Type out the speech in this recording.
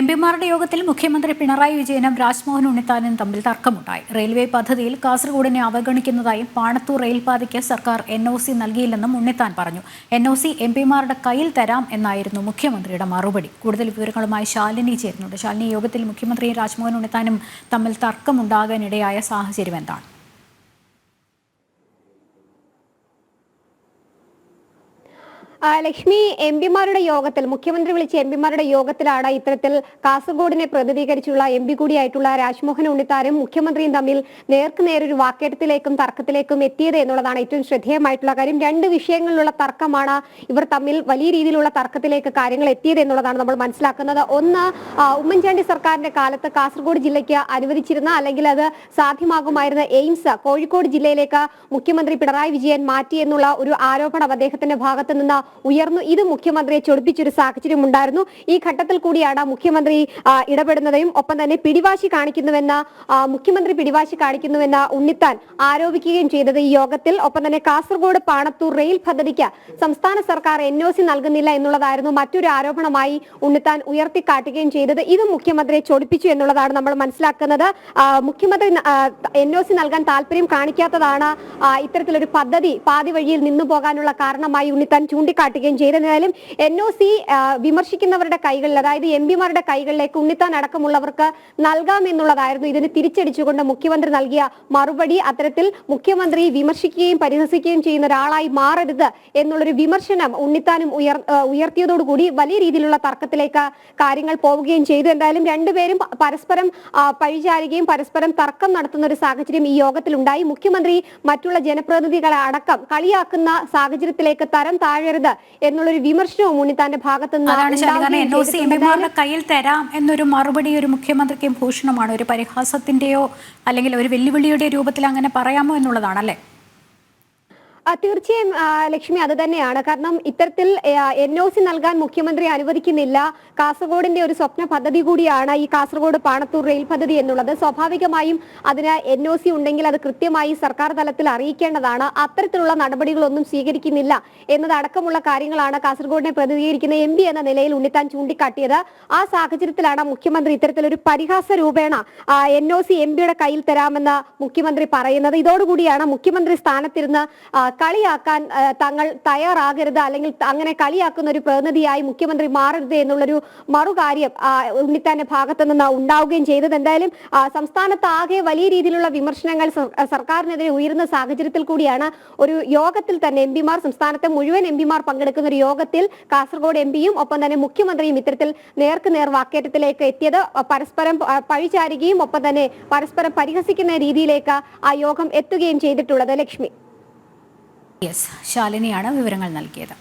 എംപിമാരുടെ യോഗത്തിൽ മുഖ്യമന്ത്രി പിണറായി വിജയനും രാജ്മോഹൻ ഉണ്ണിത്താനും തമ്മിൽ തർക്കമുണ്ടായി. റെയിൽവേ പദ്ധതിയിൽ കാസർഗോഡിനെ അവഗണിക്കുന്നതായും പാണത്തൂർ റെയിൽപാതയ്ക്ക് സർക്കാർ NOC നൽകിയില്ലെന്നും ഉണ്ണിത്താൻ പറഞ്ഞു. NOC എംപിമാരുടെ കയ്യിൽ തരാം എന്നായിരുന്നു മുഖ്യമന്ത്രിയുടെ മറുപടി. കൂടുതൽ വിവരങ്ങളുമായി ശാലിനി ചേരുന്നുണ്ട്. ശാലിനി, യോഗത്തിൽ മുഖ്യമന്ത്രിയും രാജ്മോഹൻ ഉണ്ണിത്താനും തമ്മിൽ തർക്കമുണ്ടാകാനിടയായ സാഹചര്യം എന്താണ്? ലക്ഷ്മി, എംപിമാരുടെ യോഗത്തിൽ മുഖ്യമന്ത്രി വിളിച്ച എംപിമാരുടെ യോഗത്തിലാണ് ഇത്തരത്തിൽ കാസർഗോഡിനെ പ്രതിനിധീകരിച്ചുള്ള MP കൂടിയായിട്ടുള്ള രാജ്മോഹൻ ഉണ്ണിത്താനും മുഖ്യമന്ത്രിയും തമ്മിൽ നേർക്കുനേരൊരു വാക്കേറ്റത്തിലേക്കും തർക്കത്തിലേക്കും എത്തിയത് എന്നുള്ളതാണ് ഏറ്റവും ശ്രദ്ധേയമായിട്ടുള്ള കാര്യം. രണ്ട് വിഷയങ്ങളിലുള്ള തർക്കമാണ് ഇവർ തമ്മിൽ വലിയ രീതിയിലുള്ള തർക്കത്തിലേക്ക് കാര്യങ്ങൾ എത്തിയത് എന്നുള്ളതാണ് നമ്മൾ മനസ്സിലാക്കുന്നത്. ഒന്ന്, ഉമ്മൻചാണ്ടി സർക്കാരിന്റെ കാലത്ത് കാസർഗോഡ് ജില്ലയ്ക്ക് അനുവദിച്ചിരുന്ന അല്ലെങ്കിൽ അത് സാധ്യമാകുമായിരുന്ന എയിംസ് കോഴിക്കോട് ജില്ലയിലേക്ക് മുഖ്യമന്ത്രി പിണറായി വിജയൻ മാറ്റി എന്നുള്ള ഒരു ആരോപണം അദ്ദേഹത്തിന്റെ ഭാഗത്ത് നിന്ന് ഉയർന്നു. ഇത് മുഖ്യമന്ത്രിയെ ചൊടിപ്പിച്ചൊരു സാഹചര്യം ഉണ്ടായിരുന്നു. ഈ ഘട്ടത്തിൽ കൂടിയാണ് മുഖ്യമന്ത്രി ഇടപെടുന്നതും ഒപ്പം തന്നെ മുഖ്യമന്ത്രി പിടിവാശി കാണിക്കുന്നുവെന്ന ഉണ്ണിത്താൻ ആരോപിക്കുകയും ചെയ്തത് ഈ യോഗത്തിൽ. ഒപ്പം തന്നെ കാസർഗോഡ് പാണത്തൂർ റെയിൽ പദ്ധതിക്ക് സംസ്ഥാന സർക്കാർ NOC നൽകുന്നില്ല എന്നുള്ളതായിരുന്നു മറ്റൊരു ആരോപണമായി ഉണ്ണിത്താൻ ഉയർത്തിക്കാട്ടുകയും ചെയ്തത്. ഇത് മുഖ്യമന്ത്രിയെ ചൊടിപ്പിച്ചു എന്നുള്ളതാണ് നമ്മൾ മനസ്സിലാക്കുന്നത്. മുഖ്യമന്ത്രി NOC നൽകാൻ താല്പര്യം കാണിക്കാത്തതാണ് ഇത്തരത്തിലൊരു പദ്ധതി പാതി വഴിയിൽ നിന്നു പോകാനുള്ള കാരണമായി ഉണ്ണിത്താൻ ചൂണ്ടിക്കാട്ടുകയും ചെയ്തതിനാലും NOC വിമർശിക്കുന്നവരുടെ കൈകളിൽ, അതായത് എംപിമാരുടെ കൈകളിലേക്ക് ഉണ്ണിത്താൻ അടക്കമുള്ളവർക്ക് നൽകാമെന്നുള്ളതായിരുന്നു ഇതിന് തിരിച്ചടിച്ചുകൊണ്ട് മുഖ്യമന്ത്രി നൽകിയ മറുപടി. അത്തരത്തിൽ മുഖ്യമന്ത്രി വിമർശിക്കുകയും പരിഹസിക്കുകയും ചെയ്യുന്ന ഒരാളായി മാറരുത് എന്നുള്ളൊരു വിമർശനം ഉണ്ണിത്താനും ഉയർത്തിയതോടുകൂടി വലിയ രീതിയിലുള്ള തർക്കത്തിലേക്ക് കാര്യങ്ങൾ പോവുകയും ചെയ്തു. എന്തായാലും രണ്ടുപേരും പരസ്പരം പഴിചാരുകയും പരസ്പരം തർക്കം നടത്തുന്ന ഒരു സാഹചര്യം ഈ യോഗത്തിലുണ്ടായി. മുഖ്യമന്ത്രി മറ്റുള്ള ജനപ്രതിനിധികളെ അടക്കം കളിയാക്കുന്ന സാഹചര്യത്തിലേക്ക് തരം താഴരുത് എന്നുള്ളൊരു വിമർശനവും ഉണ്ണിത്താന്റെ ഭാഗത്തു നിന്ന് കയ്യിൽ തരാം എന്നൊരു മറുപടി ഒരു മുഖ്യമന്ത്രിക്ക് ഭൂഷണമാണ്. ഒരു പരിഹാസത്തിന്റെയോ അല്ലെങ്കിൽ ഒരു വെല്ലുവിളിയുടെ രൂപത്തിൽ അങ്ങനെ പറയാമോ എന്നുള്ളതാണ്, അല്ലേ? തീർച്ചയായും ലക്ഷ്മി, അത് തന്നെയാണ്. കാരണം ഇത്തരത്തിൽ NOC നൽകാൻ മുഖ്യമന്ത്രി അനുവദിക്കുന്നില്ല. കാസർഗോഡിന്റെ ഒരു സ്വപ്ന പദ്ധതി കൂടിയാണ് ഈ കാസർഗോഡ് പാണത്തൂർ റെയിൽ പദ്ധതി എന്നുള്ളത്. സ്വാഭാവികമായും അതിന് NOC ഉണ്ടെങ്കിൽ അത് കൃത്യമായി സർക്കാർ തലത്തിൽ അറിയിക്കേണ്ടതാണ്. അത്തരത്തിലുള്ള നടപടികളൊന്നും സ്വീകരിക്കുന്നില്ല എന്നതടക്കമുള്ള കാര്യങ്ങളാണ് കാസർഗോഡിനെ പ്രതിനിധീകരിക്കുന്ന MP എന്ന നിലയിൽ ഉണ്ണിത്താൻ ചൂണ്ടിക്കാട്ടിയത്. ആ സാഹചര്യത്തിലാണ് മുഖ്യമന്ത്രി ഇത്തരത്തിലൊരു പരിഹാസ രൂപേണ NOC MPയുടെ കയ്യിൽ തരാമെന്ന് മുഖ്യമന്ത്രി പറയുന്നത്. ഇതോടുകൂടിയാണ് മുഖ്യമന്ത്രി സ്ഥാനത്തിരുന്ന് കളിയാക്കാൻ തങ്ങൾ തയ്യാറാകരുത്, അല്ലെങ്കിൽ അങ്ങനെ കളിയാക്കുന്ന ഒരു പ്രതിനിധിയായി മുഖ്യമന്ത്രി മാറരുത് എന്നുള്ളൊരു മറുകാര്യം ഉണ്ണിത്താന്റെ ഭാഗത്തു നിന്ന് ഉണ്ടാവുകയും ചെയ്തത്. എന്തായാലും സംസ്ഥാനത്ത് ആകെ വലിയ രീതിയിലുള്ള വിമർശനങ്ങൾ സർക്കാരിനെതിരെ ഉയരുന്ന സാഹചര്യത്തിൽ കൂടിയാണ് ഒരു യോഗത്തിൽ തന്നെ സംസ്ഥാനത്തെ മുഴുവൻ എംപിമാർ പങ്കെടുക്കുന്ന ഒരു യോഗത്തിൽ കാസർഗോഡ് MPയും ഒപ്പം തന്നെ മുഖ്യമന്ത്രിയും ഇത്തരത്തിൽ നേർക്കുനേർ വാക്കേറ്റത്തിലേക്ക് എത്തിയത്. പരസ്പരം പഴിചാരുകയും ഒപ്പം തന്നെ പരസ്പരം പരിഹസിക്കുന്ന രീതിയിലേക്ക് ആ യോഗം എത്തുകയും ചെയ്തിട്ടുള്ളത്. ലക്ഷ്മി, ശാലിനിയാണ് വിവരങ്ങൾ നൽകിയത്.